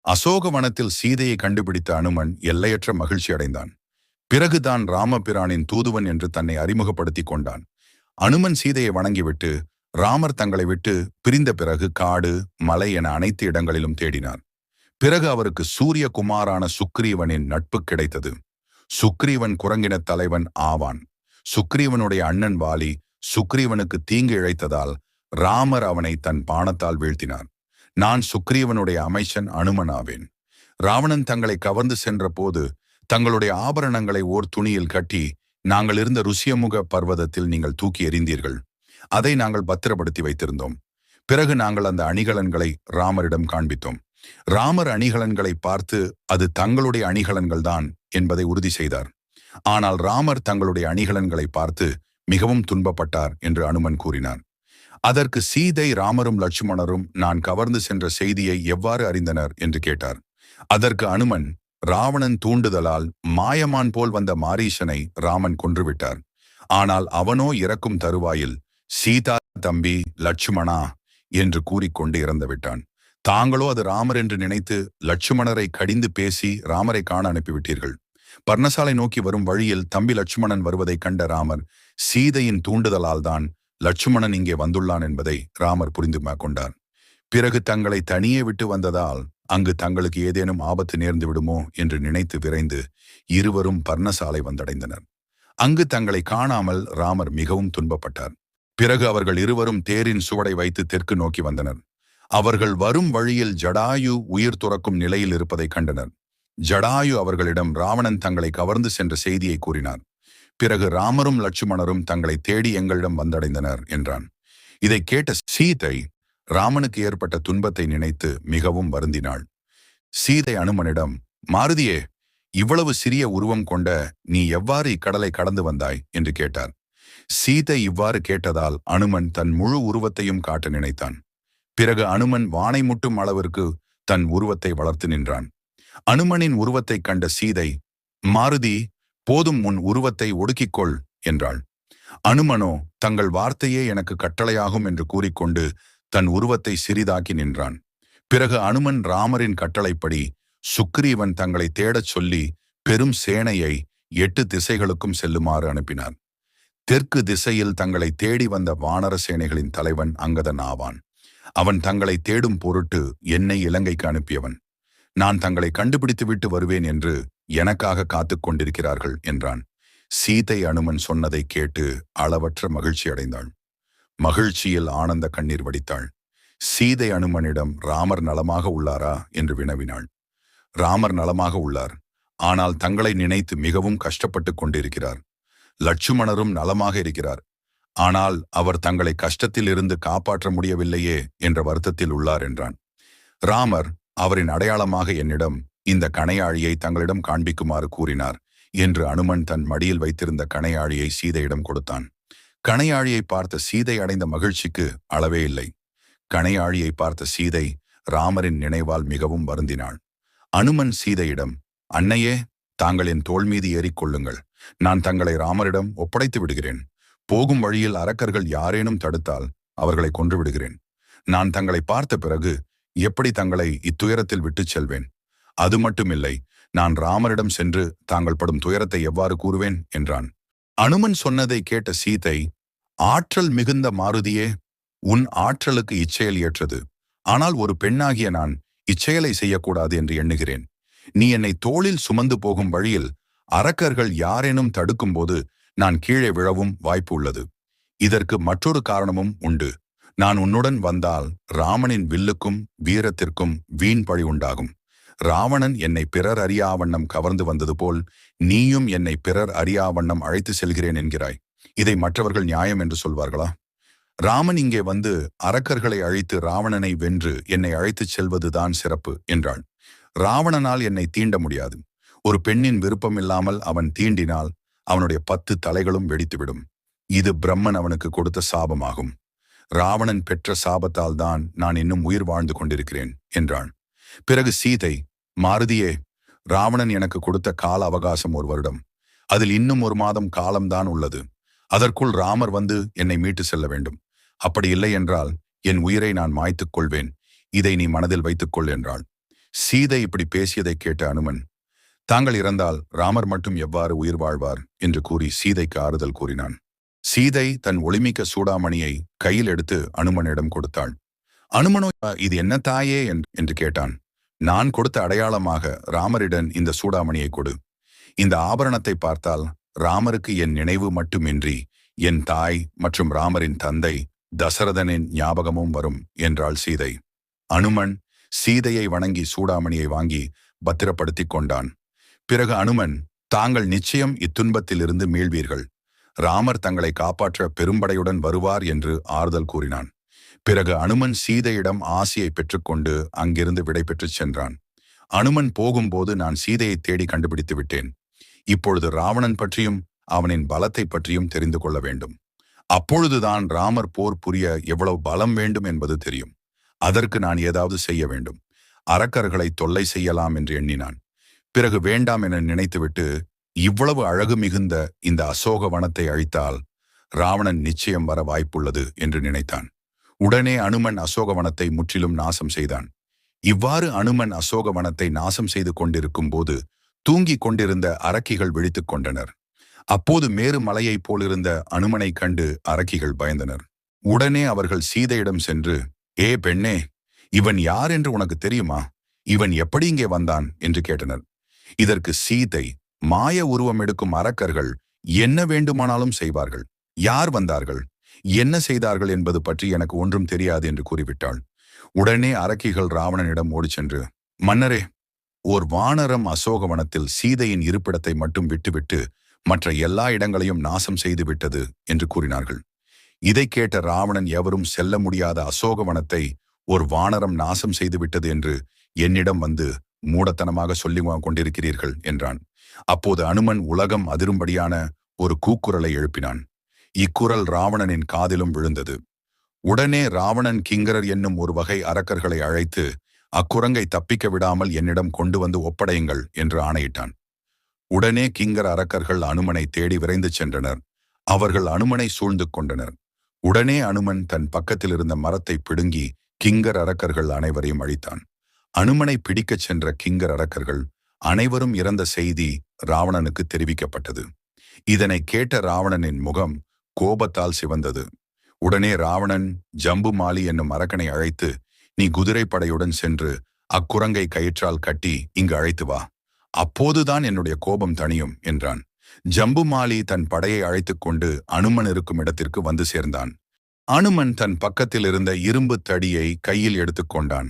அசோகவனத்தில் சீதையை கண்டுபிடித்த அனுமன் எல்லையற்ற மகிழ்ச்சி அடைந்தான். பிறகுதான் ராமபிரானின் தூதுவன் என்று தன்னை அறிமுகப்படுத்திக் கொண்டான். அனுமன் சீதையை வணங்கிவிட்டு ராமர் தங்களை விட்டு பிரிந்த பிறகு காடு, மலை என அனைத்து இடங்களிலும் தேடினார். பிறகு அவருக்கு சூரிய குமாரான சுக்ரீவனின் நட்பு கிடைத்தது. சுக்ரீவன் குரங்கின தலைவன் ஆவான். சுக்ரீவனுடைய அண்ணன் வாலி சுக்ரீவனுக்கு தீங்கு இழைத்ததால் ராமர் அவனை தன் பாணத்தால் வீழ்த்தினார். நான் சுக்ரீவனுடைய அமைச்சன் அனுமன் ஆவேன். ராவணன் தங்களை கவர்ந்து சென்ற போது தங்களுடைய ஆபரணங்களை ஓர் துணியில் கட்டி நாங்கள் இருந்த ருசியமுக பர்வதத்தில் நீங்கள் தூக்கி எறிந்தீர்கள். அதை நாங்கள் பத்திரப்படுத்தி வைத்திருந்தோம். பிறகு நாங்கள் அந்த அணிகலன்களை ராமரிடம் காண்பித்தோம். ராமர் அணிகலன்களை பார்த்து அது தங்களுடைய அணிகலன்கள் தான் என்பதை உறுதி செய்தார். ஆனால் ராமர் தங்களுடைய அணிகலன்களை பார்த்து மிகவும் துன்பப்பட்டார் என்று அனுமன் கூறினார். அதற்கு சீதை ராமரும் லட்சுமணரும் நான் கவர்ந்து சென்ற செய்தியை எவ்வாறு அறிந்தனர் என்று கேட்டார். அதற்கு அனுமன், ராவணன் தூண்டுதலால் மாயமான் போல் வந்த மாரீசனை ராமன் கொன்றுவிட்டார். ஆனால் அவனோ இறக்கும் தருவாயில் சீதா தம்பி லட்சுமணா என்று கூறிக்கொண்டு இறந்து விட்டான். தாங்களோ அது ராமர் என்று நினைத்து லட்சுமணரை கடிந்து பேசி ராமரை காண அனுப்பிவிட்டீர்கள். பர்ணசாலை நோக்கி வரும் வழியில் தம்பி லட்சுமணன் வருவதை கண்ட ராமர் சீதையின் தூண்டுதலால் தான் லட்சுமணன் இங்கே வந்துள்ளான் என்பதை ராமர் புரிந்து கொண்டார். பிறகு தங்களை தனியே விட்டு வந்ததால் அங்கு தங்களுக்கு ஏதேனும் ஆபத்து நேர்ந்து விடுமோ என்று நினைத்து விரைந்து இருவரும் பர்ணசாலை வந்தடைந்தனர். அங்கு தங்களை காணாமல் ராமர் மிகவும் துன்பப்பட்டார். பிறகு அவர்கள் இருவரும் தேரின் சுவடை வைத்து தெற்கு நோக்கி வந்தனர். அவர்கள் வரும் வழியில் ஜடாயு உயிர் துறக்கும் நிலையில் இருப்பதை கண்டனர். ஜடாயு அவர்களிடம் ராவணன் தங்களை கவர்ந்து சென்ற செய்தியை கூறினார். பிறகு ராமரும் லட்சுமணரும் தங்களை தேடி எங்களிடம் வந்தடைந்தனர் என்றான். இதை கேட்ட சீதை ராமனுக்கு ஏற்பட்ட துன்பத்தை நினைத்து மிகவும் வருந்தினாள். சீதை அனுமனிடம், மாருதியே, இவ்வளவு சிறிய உருவம் கொண்ட நீ எவ்வாறு இக்கடலை கடந்து வந்தாய் என்று கேட்டார். சீதை இவ்வாறு கேட்டதால் அனுமன் தன் முழு உருவத்தையும் காட்ட நினைத்தான். பிறகு அனுமன் வானை முட்டும் அளவிற்கு தன் உருவத்தை வளர்த்து நின்றான். அனுமனின் உருவத்தை கண்ட சீதை, மாருதி, போதும் உன் உருவத்தை ஒடுக்கிக்கொள் என்றாள். அனுமனோ தங்கள் வார்த்தையே எனக்கு கட்டளையாகும் என்று கூறிக்கொண்டு தன் உருவத்தை சிறிதாக்கி நின்றான். பிறகு அனுமன் ராமரின் கட்டளைப்படி சுக்ரீவன் தங்களை தேடச் சொல்லி பெரும் சேனையை 8 திசைகளுக்கும் செல்லுமாறு அனுப்பினார். தெற்கு திசையில் தங்களை தேடி வந்த வானர சேனைகளின் தலைவன் அங்கதன் ஆவான். அவன் தங்களை தேடும் பொருட்டு என்னை இலங்கைக்கு அனுப்பியவன். நான் தங்களை கண்டுபிடித்து விட்டு வருவேன் என்று எனக்காக காத்து கொண்டிருக்கிறார்கள் என்றான். சீதை அனுமன் சொன்னதை கேட்டு அளவற்ற மகிழ்ச்சி அடைந்தாள். மகிழ்ச்சியில் ஆனந்த கண்ணீர் வடித்தாள். சீதை அனுமனிடம் ராமர் நலமாக உள்ளாரா என்று வினவினாள். ராமர் நலமாக உள்ளார், ஆனால் தங்களை நினைத்து மிகவும் கஷ்டப்பட்டு கொண்டிருக்கிறார். லட்சுமணரும் நலமாக இருக்கிறார், ஆனால் அவர் தங்களை கஷ்டத்தில் இருந்து காப்பாற்ற முடியவில்லையே என்ற வருத்தத்தில் உள்ளார் என்றான். ராமர் அவரின் அடையாளமாக என்னிடம் இந்த கணையாழியை தங்களிடம் காண்பிக்குமாறு கூறினார் என்று அனுமன் தன் மடியில் வைத்திருந்த கணையாழியை சீதையிடம் கொடுத்தான். கணையாழியை பார்த்த சீதை அடைந்த மகிழ்ச்சிக்கு அளவே இல்லை. கணையாழியை பார்த்த சீதை ராமரின் நினைவால் மிகவும் வருந்தினாள். அனுமன் சீதையிடம், அன்னையே, தாங்கள் என் தோள் மீது ஏறிக்கொள்ளுங்கள். நான் தங்களை ராமரிடம் ஒப்படைத்து விடுகிறேன். போகும் வழியில் அரக்கர்கள் யாரேனும் தடுத்தால் அவர்களை கொன்று விடுகிறேன். நான் தங்களை பார்த்த பிறகு எப்படி தங்களை இத்துயரத்தில் விட்டுச் செல்வேன்? அது மட்டுமில்லை, நான் ராமரிடம் சென்று தாங்கள் படும் துயரத்தை எவ்வாறு கூறுவேன் என்றான். அனுமன் சொன்னதை கேட்ட சீதை, ஆற்றல் மிகுந்த மாருதியே, உன் ஆற்றலுக்கு இச்செயல் ஏற்றது. ஆனால் ஒரு பெண்ணாகிய நான் இச்செயலை செய்யக்கூடாது என்று எண்ணுகிறேன். நீ என்னை தோளில் சுமந்து போகும் வழியில் அரக்கர்கள் யாரேனும் தடுக்கும்போது நான் கீழே விழவும் வாய்ப்பு உள்ளது. இதற்கு மற்றொரு காரணமும் உண்டு. நான் உன்னுடன் வந்தால் ராமனின் வில்லுக்கும் வீரத்திற்கும் வீண் பழி உண்டாகும். ராவணன் என்னை பிறர் அறியாவண்ணம் கவர்ந்து வந்தது போல் நீயும் என்னை பிறர் அறியாவண்ணம் அழைத்து செல்கிறேன் என்கிறாய். இதை மற்றவர்கள் நியாயம் என்று சொல்வார்களா? ராமன் இங்கே வந்து அரக்கர்களை அழித்து ராவணனை வென்று என்னை அழைத்துச் செல்வதுதான் சிறப்பு என்றாள். ராவணனால் என்னை தீண்ட முடியாது. ஒரு பெண்ணின் விருப்பமில்லாமல் அவன் தீண்டினால் அவனுடைய 10 தலைகளும் வெடித்துவிடும். இது பிரம்மன் அவனுக்கு கொடுத்த சாபமாகும். ராவணன் பெற்ற சாபத்தால் தான் நான் இன்னும் உயிர் வாழ்ந்து கொண்டிருக்கிறேன் என்றாள். பிறகு சீதை, மாருதியே, ராவணன் எனக்கு கொடுத்த கால அவகாசம் 1 வருடம். அதில் இன்னும் 1 மாதம் காலம்தான் உள்ளது. அதற்குள் ராமர் வந்து என்னை மீட்டு செல்ல வேண்டும். அப்படி இல்லை என்றால் என் உயிரை நான் மாய்த்துக் கொள்வேன். இதை நீ மனதில் வைத்துக்கொள் என்றாள். சீதை இப்படி பேசியதை கேட்ட அனுமன், தாங்கள் இறந்தால் ராமர் மட்டும் எவ்வாறு உயிர் வாழ்வார் என்று கூறி சீதைக்கு ஆறுதல் கூறினான். சீதை தன் ஒளிமிக்க சூடாமணியை கையில் எடுத்து அனுமனிடம் கொடுத்தாள். அனுமனோ, இது என்ன தாயே என்று கேட்டான். நான் கொடுத்த அடையாளமாக ராமரிடம் இந்த சூடாமணியை கொடு. இந்த ஆபரணத்தை பார்த்தால் ராமருக்கு என் நினைவு மட்டுமின்றி என் தாய் மற்றும் ராமரின் தந்தை தசரதனின் ஞாபகமும் வரும் என்றாள் சீதை. அனுமன் சீதையை வணங்கி சூடாமணியை வாங்கி பத்திரப்படுத்தி கொண்டான். பிறகு அனுமன், தாங்கள் நிச்சயம் இத்துன்பத்திலிருந்து மீள்வீர்கள். ராமர் தங்களை காப்பாற்ற பெரும்படையுடன் வருவார் என்று ஆறுதல் கூறினான். பிறகு அனுமன் சீதையிடம் ஆசியை பெற்றுக்கொண்டு அங்கிருந்து விடை பெற்றுச் சென்றான். அனுமன் போகும்போது, நான் சீதையை தேடி கண்டுபிடித்து விட்டேன். இப்பொழுது ராவணன் பற்றியும் அவனின் பலத்தை பற்றியும் தெரிந்து கொள்ள வேண்டும். அப்பொழுதுதான் ராமர் போர் புரிய எவ்வளவு பலம் வேண்டும் என்பது தெரியும். அதற்கு நான் ஏதாவது செய்ய வேண்டும். அரக்கர்களை தொல்லை செய்யலாம் என்று எண்ணினான். பிறகு வேண்டாம் என நினைத்துவிட்டு, இவ்வளவு அழகு மிகுந்த இந்த அசோக வனத்தை அழித்தால் ராவணன் நிச்சயம் வர வாய்ப்புள்ளது என்று நினைத்தான். உடனே அனுமன் அசோகவனத்தை முற்றிலும் நாசம் செய்தான். இவ்வாறு அனுமன் அசோகவனத்தை நாசம் செய்து கொண்டிருக்கும் போது தூங்கிக் கொண்டிருந்த அரக்கிகள் விழித்துக் கொண்டனர். அப்போது மேரு மலையைப் போலிருந்த அனுமனை கண்டு அரக்கிகள் பயந்தனர். உடனே அவர்கள் சீதையிடம் சென்று, ஏ பெண்ணே, இவன் யார் என்று உனக்கு தெரியுமா? இவன் எப்படி இங்கே வந்தான் என்று கேட்டனர். இதற்கு சீதை, மாய உருவம் எடுக்கும் அரக்கர்கள் என்ன வேண்டுமானாலும் செய்வார்கள். யார் வந்தார்கள், என்ன செய்தார்கள் என்பது பற்றி எனக்கு ஒன்றும் தெரியாது என்று கூறிவிட்டாள். உடனே அரக்கிகள் ராவணனிடம் ஓடி சென்று, மன்னரே, ஓர் வானரம் அசோகவனத்தில் சீதையின் இருப்பிடத்தை மட்டும் விட்டுவிட்டு மற்ற எல்லா இடங்களையும் நாசம் செய்து விட்டது என்று கூறினார்கள். இதை கேட்ட ராவணன், எவரும் செல்ல முடியாத அசோகவனத்தை ஒரு வானரம் நாசம் செய்து விட்டது என்று என்னிடம் வந்து மூடத்தனமாக சொல்லி கொண்டிருக்கிறீர்கள் என்றான். அப்போது அனுமன் உலகம் அதிரும்படியான ஒரு கூக்குரலை எழுப்பினான். இக்குரல் ராவணனின் காதிலும் விழுந்தது. உடனே ராவணன் கிங்கரர் என்னும் ஒரு வகை அரக்கர்களை அழைத்து, அக்குரங்கை தப்பிக்க விடாமல் என்னிடம் கொண்டு வந்து ஒப்படையுங்கள் என்று ஆணையிட்டான். உடனே கிங்கர் அரக்கர்கள் அனுமனை தேடி விரைந்து சென்றனர். அவர்கள் அனுமனை சூழ்ந்து கொண்டனர். உடனே அனுமன் தன் பக்கத்தில் இருந்த மரத்தை பிடுங்கி கிங்கர் அரக்கர்கள் அனைவரையும் அழித்தான். அனுமனை பிடிக்கச் சென்ற கிங்கர் அரக்கர்கள் அனைவரும் இறந்த செய்தி ராவணனுக்கு தெரிவிக்கப்பட்டது. இதனை கேட்ட ராவணனின் முகம் கோபத்தால் சிவந்தது. உடனே ராவணன் ஜம்புமாலி என்னும் அரக்கனை அழைத்து, நீ குதிரைப்படையுடன் சென்று அக்குரங்கை கயிற்றால் கட்டி இங்கு அழைத்து வா, அப்போதுதான் என்னுடைய கோபம் தணியும் என்றான். ஜம்புமாலி தன் படையை அழைத்துக் கொண்டு அனுமன் இருக்கும் இடத்திற்கு வந்து சேர்ந்தான். அனுமன் தன் பக்கத்தில் இருந்த இரும்பு தடியை கையில் எடுத்துக்கொண்டான்.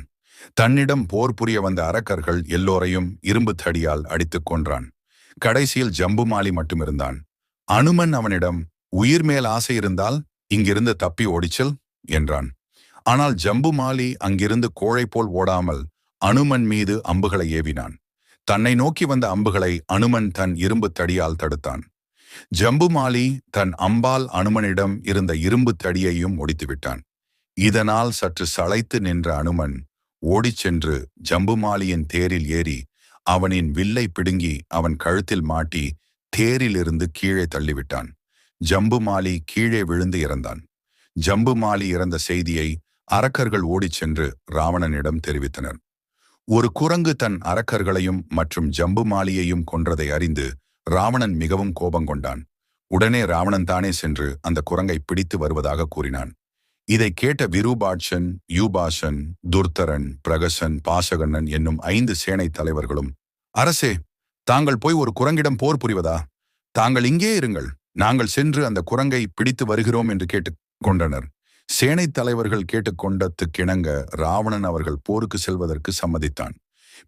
தன்னிடம் போர் புரிய வந்த அரக்கர்கள் எல்லோரையும் இரும்பு தடியால் அடித்துக் கொன்றான். கடைசியில் ஜம்புமாலி மட்டும் இருந்தான். அனுமன் அவனிடம், உயிர் மேல் ஆசை இருந்தால் இங்கிருந்து தப்பி ஓடிச்சல் என்றான். ஆனால் ஜம்புமாலி அங்கிருந்து கோழை போல் ஓடாமல் அனுமன் மீது அம்புகளை ஏவினான். தன்னை நோக்கி வந்த அம்புகளை அனுமன் தன் இரும்பு தடியால் தடுத்தான். ஜம்புமாலி தன் அம்பால் அனுமனிடம் இருந்த இரும்பு தடியையும் ஒடித்துவிட்டான். இதனால் சற்று சளைத்து நின்ற அனுமன் ஓடிச் சென்று ஜம்புமாலியின் தேரில் ஏறி அவனின் வில்லை பிடுங்கி அவன் கழுத்தில் மாட்டி தேரிலிருந்து கீழே தள்ளிவிட்டான். ஜம்புமாலி கீழே விழுந்து இறந்தான். ஜம்புமாலி இறந்த செய்தியை அரக்கர்கள் ஓடிச் சென்று ராவணனிடம் தெரிவித்தனர். ஒரு குரங்கு தன் அரக்கர்களையும் மற்றும் ஜம்புமாலியையும் கொன்றதை அறிந்து ராவணன் மிகவும் கோபங்கொண்டான். உடனே ராவணன் தானே சென்று அந்த குரங்கை பிடித்து வருவதாக கூறினான். இதை கேட்ட விருபாட்சன், யூபாசன், துர்த்தரன், பிரகசன், பாசகண்ணன் என்னும் 5 சேனை தலைவர்களும், அரசே, தாங்கள் போய் ஒரு குரங்கிடம் போர் புரிவதா? தாங்கள் இங்கே இருங்கள், நாங்கள் சென்று அந்த குரங்கை பிடித்து வருகிறோம் என்று கேட்டுக் கொண்டனர். சேனை தலைவர்கள் கேட்டுக்கொண்டதுக்கிணங்க ராவணன் அவர்கள் போருக்கு செல்வதற்கு சம்மதித்தான்.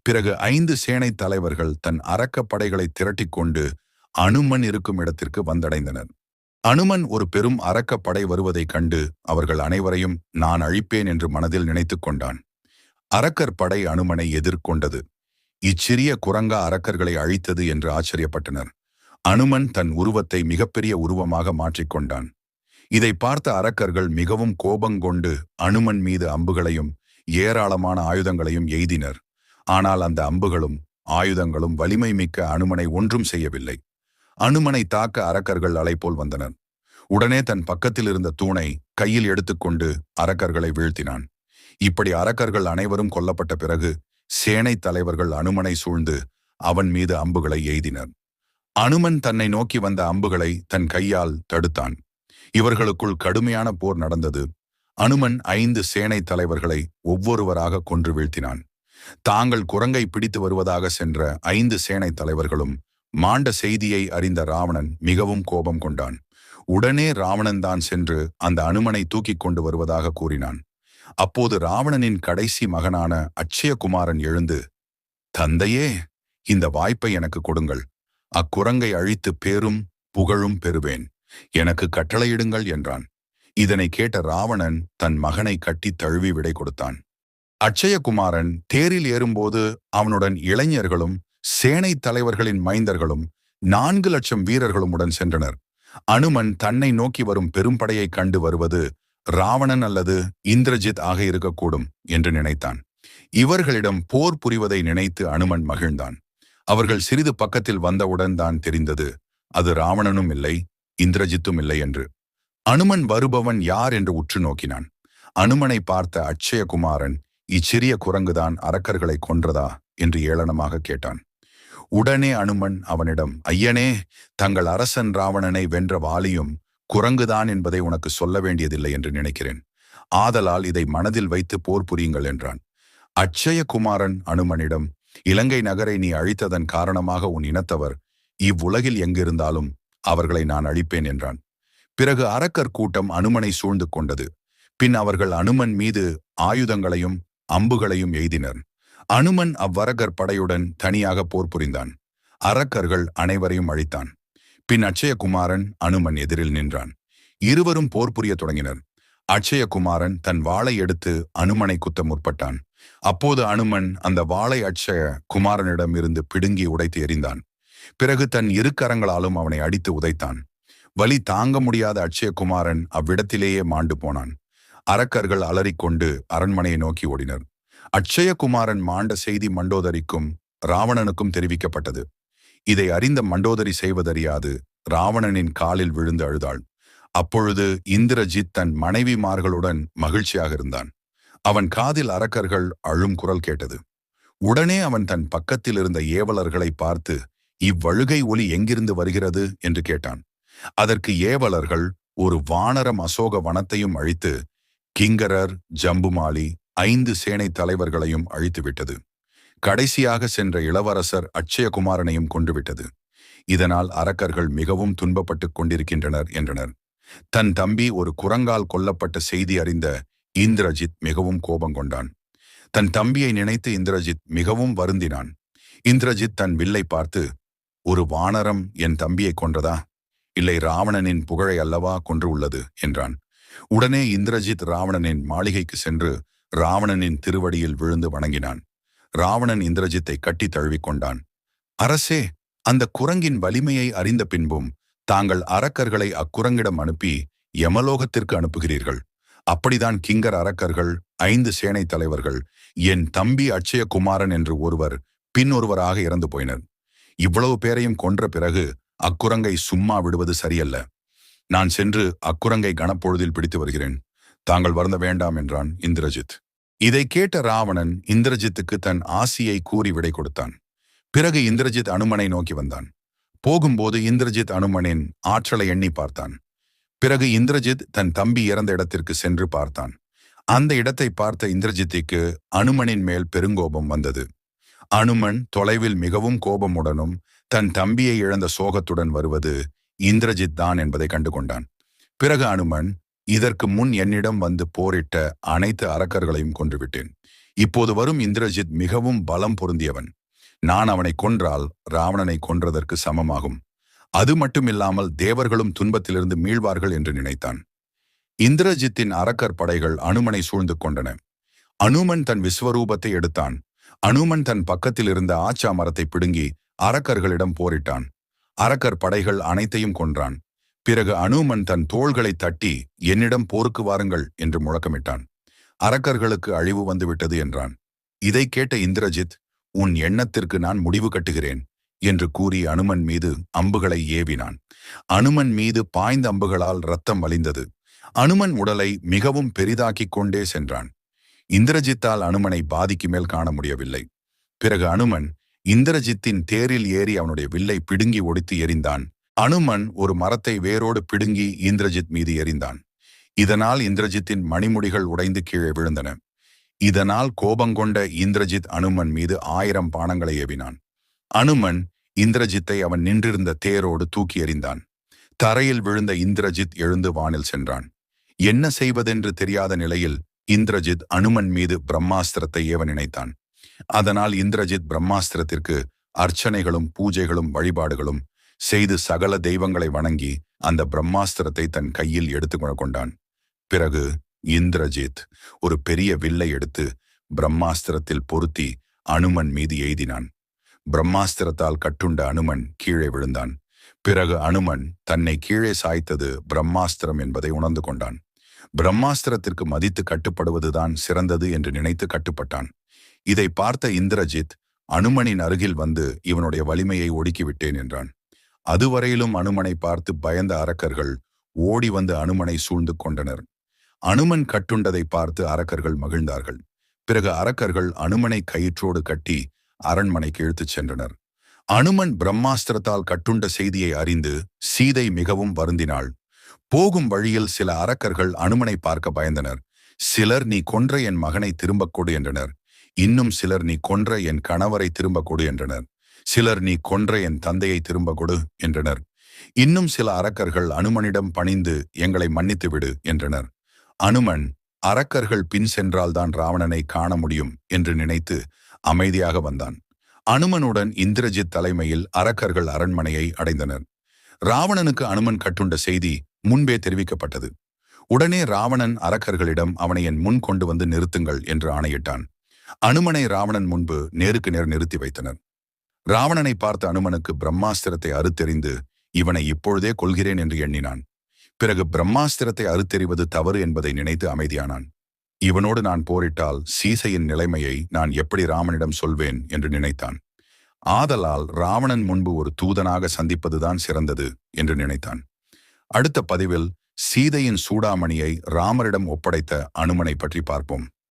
பிறகு 5 சேனை தலைவர்கள் தன் அரக்க படைகளை திரட்டிக்கொண்டு அனுமன் இருக்கும் இடத்திற்கு வந்தடைந்தனர். அனுமன் ஒரு பெரும் அரக்க படை வருவதைக் கண்டு அவர்கள் அனைவரையும் நான் அழிப்பேன் என்று மனதில் நினைத்து கொண்டான். அரக்கர் படை அனுமனை எதிர்கொண்டது. இச்சிறிய குரங்கா அரக்கர்களை அழித்தது என்று ஆச்சரியப்பட்டனர். அனுமன் தன் உருவத்தை மிகப்பெரிய உருவமாக மாற்றிக்கொண்டான். இதை பார்த்த அரக்கர்கள் மிகவும் கோபங்கொண்டு அனுமன் மீது அம்புகளையும் ஏராளமான ஆயுதங்களையும் எய்தினர். ஆனால் அந்த அம்புகளும் ஆயுதங்களும் வலிமை மிக்க அனுமனை ஒன்றும் செய்யவில்லை. அனுமனை தாக்க அரக்கர்கள் அலைபோல் வந்தனர். உடனே தன் பக்கத்தில் இருந்த தூணை கையில் எடுத்துக்கொண்டு அரக்கர்களை வீழ்த்தினான். இப்படி அரக்கர்கள் அனைவரும் கொல்லப்பட்ட பிறகு சேனை தலைவர்கள் அனுமனை சூழ்ந்து அவன் மீது அம்புகளை எய்தினர். அனுமன் தன்னை நோக்கி வந்த அம்புகளை தன் கையால் தடுத்தான். இவர்களுக்குள் கடுமையான போர் நடந்தது. அனுமன் 5 சேனை தலைவர்களை ஒவ்வொருவராக கொன்று வீழ்த்தினான். தாங்கள் குரங்கை பிடித்து வருவதாக சென்ற 5 சேனை தலைவர்களும் மாண்ட செய்தியை அறிந்த ராவணன் மிகவும் கோபம் கொண்டான். உடனே ராவணன் தான் சென்று அந்த அனுமனை தூக்கிக் கொண்டு வருவதாக கூறினான். அப்போது ராவணனின் கடைசி மகனான அட்சயகுமாரன் எழுந்து, தந்தையே, இந்த வாய்ப்பை எனக்கு கொடுங்கள். அக்குரங்கை அழித்து பேரும் புகழும் பெறுவேன். எனக்கு கட்டளையிடுங்கள் என்றான். இதனை கேட்ட ராவணன் தன் மகனை கட்டி தழுவி விடை கொடுத்தான். அட்சயகுமாரன் தேரில் ஏறும்போது அவனுடன் இளைஞர்களும் சேனை தலைவர்களின் மைந்தர்களும் 4 லட்சம் வீரர்களும் உடன் சென்றனர். அனுமன் தன்னை நோக்கி வரும் பெரும்படையை கண்டு வருவது ராவணன் அல்லது இந்திரஜித் ஆக இருக்கக்கூடும் என்று நினைத்தான். இவர்களிடம் போர் புரிவதை நினைத்து அனுமன் மகிழ்ந்தான். அவர்கள் சிறிது பக்கத்தில் வந்தவுடன் தான் தெரிந்தது, அது ராவணனும் இல்லை, இந்திரஜித்தும் இல்லை என்று. அனுமன் வருபவன் யார் என்று உற்று நோக்கினான். அனுமனை பார்த்த அட்சயகுமாரன், இச்சிறிய குரங்குதான் அரக்கர்களை கொன்றதா என்று ஏளனமாக கேட்டான். உடனே அனுமன் அவனிடம், ஐயனே, தங்கள் அரசன் ராவணனை வென்ற வாலியும் குரங்குதான் என்பதை உனக்கு சொல்ல வேண்டியதில்லை என்று நினைக்கிறேன். ஆதலால் இதை மனதில் வைத்து போர் புரியுங்கள் என்றான். அட்சயகுமாரன் அனுமனிடம், இலங்கை நகரை நீ அழித்ததன் காரணமாக உன் இனத்தவர் இவ்வுலகில் எங்கிருந்தாலும் அவர்களை நான் அழிப்பேன் என்றான். பிறகு அரக்கர் கூட்டம் அனுமனை சூழ்ந்து கொண்டது. பின் அவர்கள் அனுமன் மீது ஆயுதங்களையும் அம்புகளையும் எய்தினர். அனுமன் அவ்வரகர் படையுடன் தனியாக போர் புரிந்தான். அரக்கர்கள் அனைவரையும் அழித்தான். பின் அட்சயகுமாரன் அனுமன் எதிரில் நின்றான். இருவரும் போர் புரிய தொடங்கினர். அட்சயகுமாரன் தன் வாளை எடுத்து அனுமனை குத்த முற்பட்டான். அப்போது அனுமன் அந்த வாளை அட்சய குமாரனிடம் இருந்து பிடுங்கி உடைத்து எறிந்தான். பிறகு தன் 2 கரங்களாலும் அவனை அடித்து உதைத்தான். வலி தாங்க முடியாத அட்சயகுமாரன் அவ்விடத்திலேயே மாண்டு போனான். அரக்கர்கள் அலறிக்கொண்டு அரண்மனையை நோக்கி ஓடினர். அட்சயகுமாரன் மாண்ட செய்தி மண்டோதரிக்கும் ராவணனுக்கும் தெரிவிக்கப்பட்டது. இதை அறிந்த மண்டோதரி செய்வதறியாது ராவணனின் காலில் விழுந்து அழுதாள். அப்பொழுது இந்திரஜித் தன் மனைவிமார்களுடன் மகிழ்ச்சியாக இருந்தான். அவன் காதில் அரக்கர்கள் அழும் குரல் கேட்டது. உடனே அவன் தன் பக்கத்தில் இருந்த ஏவலர்களை பார்த்து, இவ்வழுகை ஒலி எங்கிருந்து வருகிறது என்று கேட்டான். அதற்கு ஏவலர்கள், ஒரு வானரம் அசோக வனத்தையும் அழித்து கிங்கரர் ஜம்புமாலி 5 சேனை தலைவர்களையும் அழித்துவிட்டது. கடைசியாக சென்ற இளவரசர் அட்சயகுமாரனையும் கொன்றுவிட்டது. இதனால் அரக்கர்கள் மிகவும் துன்பப்பட்டுக் கொண்டிருக்கின்றனர் என்றனர். தன் தம்பி ஒரு குரங்கால் கொல்லப்பட்ட செய்தி அறிந்த இந்திரஜித் மிகவும் கோபம் கொண்டான். தன் தம்பியை நினைத்து இந்திரஜித் மிகவும் வருந்தினான். இந்திரஜித் தன் வில்லை பார்த்து, ஒரு வானரம் என் தம்பியை கொன்றதா? இல்லை, ராவணனின் புகழை அல்லவா கொன்று உள்ளது என்றான். உடனே இந்திரஜித் ராவணனின் மாளிகைக்கு சென்று ராவணனின் திருவடியில் விழுந்து வணங்கினான். ராவணன் இந்திரஜித்தை கட்டி தழுவிக்கொண்டான். அரசே, அந்த குரங்கின் வலிமையை அறிந்த பின்பும் தாங்கள் அரக்கர்களை அக்குரங்கிடம் அனுப்பி யமலோகத்திற்கு அனுப்புகிறீர்கள். அப்படிதான் கிங்கர் அரக்கர்கள் 5 சேனை தலைவர்கள், என் தம்பி அட்சயகுமாரன் என்று ஒருவர் பின் ஒருவராக இறந்து போயினர். இவ்வளவு பேரையும் கொன்ற பிறகு அக்குரங்கை சும்மா விடுவது சரியல்ல. நான் சென்று அக்குரங்கை கனப்பொழுதில் பிடித்து வருகிறேன். தாங்கள் வருந்த வேண்டாம் என்றான் இந்திரஜித். இதை கேட்ட ராவணன் இந்திரஜித்துக்கு தன் ஆசியை கூறி விடை கொடுத்தான். பிறகு இந்திரஜித் அனுமனை நோக்கி வந்தான். போகும்போது இந்திரஜித் அனுமனின் ஆற்றலை எண்ணி பார்த்தான். பிறகு இந்திரஜித் தன் தம்பி இறந்த இடத்திற்கு சென்று பார்த்தான். அந்த இடத்தை பார்த்த இந்திரஜித்திற்கு அனுமனின் மேல் பெருங்கோபம் வந்தது. அனுமன் தொலைவில் மிகவும் கோபமுடனும் தன் தம்பியை இழந்த சோகத்துடன் வருவது இந்திரஜித் தான் என்பதை கண்டுகொண்டான். பிறகு அனுமன், இதற்கு முன் என்னிடம் வந்து போரிட்ட அனைத்து அரக்கர்களையும் கொன்றுவிட்டேன். இப்போது வரும் இந்திரஜித் மிகவும் பலம் பொருந்தியவன். நான் அவனை கொன்றால் ராவணனை கொன்றதற்கு சமமாகும். அது மட்டுமில்லாமல் தேவர்களும் துன்பத்திலிருந்து மீள்வார்கள் என்று நினைத்தான். இந்திரஜித்தின் அரக்கர் படைகள் அனுமனை சூழ்ந்து கொண்டன. அனுமன் தன் விஸ்வரூபத்தை எடுத்தான். அனுமன் தன் பக்கத்தில் இருந்த ஆச்சா மரத்தை பிடுங்கி அரக்கர்களிடம் போரிட்டான். அரக்கர் படைகள் அனைத்தையும் கொன்றான். பிறகு அனுமன் தன் தோள்களை தட்டி, என்னிடம் போருக்கு வாருங்கள் என்று முழக்கமிட்டான். அரக்கர்களுக்கு அழிவு வந்துவிட்டது என்றான். இதை கேட்ட இந்திரஜித், உன் எண்ணத்திற்கு நான் முடிவு கட்டுகிறேன் என்று கூறி அனுமன் மீது அம்புகளை ஏவினான். அனுமன் மீது பாய்ந்த அம்புகளால் இரத்தம் வழிந்தது. அனுமன் உடலை மிகவும் பெரிதாக்கிக் கொண்டே சென்றான். இந்திரஜித்தால் அனுமனை பாதிக்கு மேல் காண முடியவில்லை. பிறகு அனுமன் இந்திரஜித்தின் தேரில் ஏறி அவனுடைய வில்லை பிடுங்கி ஒடித்து எறிந்தான். அனுமன் ஒரு மரத்தை வேரோடு பிடுங்கி இந்திரஜித் மீது எறிந்தான். இதனால் இந்திரஜித்தின் மணிமுடிகள் உடைந்து கீழே விழுந்தன. இதனால் கோபங்கொண்ட இந்திரஜித் அனுமன் மீது 1000 பாணங்களை ஏவினான். அனுமன் இந்திரஜித்தை அவன் நின்றிருந்த தேரோடு தூக்கி எறிந்தான். தரையில் விழுந்த இந்திரஜித் எழுந்து வானில் சென்றான். என்ன செய்வதென்று தெரியாத நிலையில் இந்திரஜித் அனுமன் மீது பிரம்மாஸ்திரத்தை ஏவ நினைத்தான். அதனால் இந்திரஜித் பிரம்மாஸ்திரத்திற்கு அர்ச்சனைகளும் பூஜைகளும் வழிபாடுகளும் செய்து சகல தெய்வங்களை வணங்கி அந்த பிரம்மாஸ்திரத்தை தன் கையில் எடுத்து கொண்டான். பிறகு இந்திரஜித் ஒரு பெரிய வில்லை எடுத்து பிரம்மாஸ்திரத்தில் பொருத்தி அனுமன் மீது எய்தினான். பிரம்மாஸ்திரத்தால் கட்டுண்ட அனுமன் கீழே விழுந்தான். பிறகு அனுமன் தன்னை கீழே சாய்த்தது பிரம்மாஸ்திரம் என்பதை உணர்ந்து கொண்டான். பிரம்மாஸ்திரத்திற்கு மதித்து கட்டுப்படுவதுதான் சிறந்தது என்று நினைத்து கட்டுப்பட்டான். இதை பார்த்த இந்திரஜித் அனுமனின் அருகில் வந்து இவனுடைய வலிமையை ஒடுக்கிவிட்டேன் என்றான். அதுவரையிலும் அனுமனை பார்த்து பயந்த அரக்கர்கள் ஓடி வந்து அனுமனை சூழ்ந்து கொண்டனர். அனுமன் கட்டுண்டதை பார்த்து அரக்கர்கள் மகிழ்ந்தார்கள். பிறகு அரக்கர்கள் அனுமனை கயிற்றோடு கட்டி அரண்மனைக்கு இழுத்துச் சென்றனர். அனுமன் பிரம்மாஸ்திரத்தால் கட்டுண்ட செய்தியை அறிந்து சீதை மிகவும் வருந்தினாள். போகும் வழியில் சில அரக்கர்கள் அனுமனை பார்க்க பயந்தனர். சிலர் நீ கொன்ற என் மகனை திரும்பக் கொடு என்றனர். இன்னும் சிலர் நீ கொன்ற என் கணவரை திரும்பக் கொடு என்றனர். சிலர் நீ கொன்ற என் தந்தையை திரும்ப கொடு என்றனர். இன்னும் சில அரக்கர்கள் அனுமனிடம் பணிந்து எங்களை மன்னித்து விடு என்றனர். அனுமன் அரக்கர்கள் பின் சென்றால்தான் ராவணனை காண முடியும் என்று நினைத்து அமைதியாக வந்தான். அனுமனுடன் இந்திரஜித் தலைமையில் அரக்கர்கள் அரண்மனையை அடைந்தனர். ராவணனுக்கு அனுமன் கட்டுண்ட செய்தி முன்பே தெரிவிக்கப்பட்டது. உடனே ராவணன் அரக்கர்களிடம் அவனை என் முன் கொண்டு வந்து நிறுத்துங்கள் என்று ஆணையிட்டான். அனுமனை ராவணன் முன்பு நேருக்கு நேர் நிறுத்தி வைத்தனர். ராவணனை பார்த்த அனுமனுக்கு பிரம்மாஸ்திரத்தை அறுத்தெறிந்து இவனை இப்பொழுதே கொல்கிறேன் என்று எண்ணினான். பிறகு பிரம்மாஸ்திரத்தை அறுத்தெறிவது தவறு என்பதை நினைத்து அமைதியானான். இவனோடு நான் போரிட்டால் சீசையின் நிலைமையை நான் எப்படி ராமனிடம் சொல்வேன் என்று நினைத்தான். ஆதலால் ராவணன் முன்பு ஒரு தூதனாக சந்திப்பதுதான் சிறந்தது என்று நினைத்தான். அடுத்த பதிவில் சீதையின் சூடாமணியை ராமரிடம் ஒப்படைத்த அனுமனை பற்றி பார்ப்போம்.